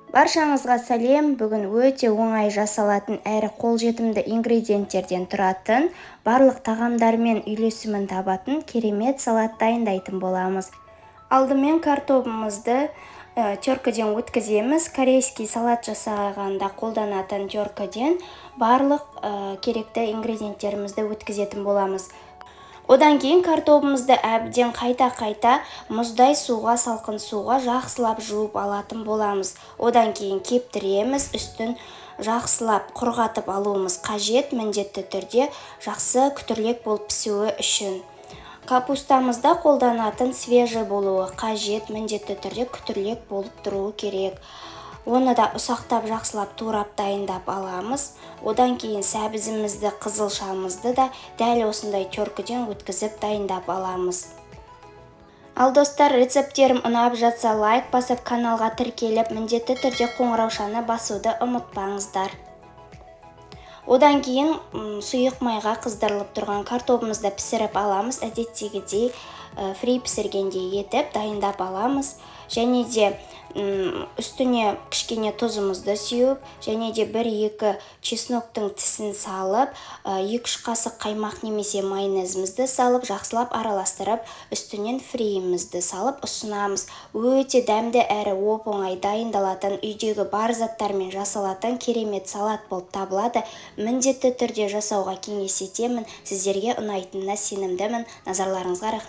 Баршаңызға сәлем. Бүгін өте оңай жасалатын әрі қолжетімді ингредиенттерден тұратын, барлық тағамдармен үйлесімін табатын керемет салат дайындайтын боламыз. Алдымен картопымызды теркіден өткіземіз. Корейский салат жасағанда қолданатын теркіден барлық керекті ингредиенттерімізді өткізетін боламыз. Одан кейін картопымызды әбден қайта мұздай суға, салқын суға жақсылап жуып алатын боламыз. Одан кейін кептіреміз, үстін жақсылап құрғатып алуымыз қажет, міндетті түрде жақсы күтірлік болып пісуі үшін. Капустамызда қолданатын свежий болуы қажет, міндетті түрде күтірлік болып тұруы керек. Оны да ұсақтап жақсылап турап дайындап аламыз. Одан кейін сәбізімізді, қызылшамызды да дәл осындай теркіден өткізіп дайындап аламыз. Ал достар, рецепттерім ұнап жатса лайк басып, каналға тіркеліп, міндетті түрде қоңыраушаны басуды ұмытпаңыздар. Одан кейін сұйық майға қыздырылып тұрған картопымызды пісіріп аламыз. Әдеттегідей фри пісіргендей етіп дайындап аламыз. Және де үстіне кішкене тұзымызды сеуіп, және де 1-2 чесноктың тісін салып, 2-3 қасық қаймақ немесе майонезімізді салып, жақсылап араластырып, үстінен фриімізді салып ұсынамыз. Өте дәмді әрі оп-оңай дайындалатын, үйдегі бар заттармен жасалатын керемет салат болып табылады. Міндетті түрде жасауға кеңес етемін. Сіздерге ұнайтынына сенімдімін. Назарларыңызға рахмет.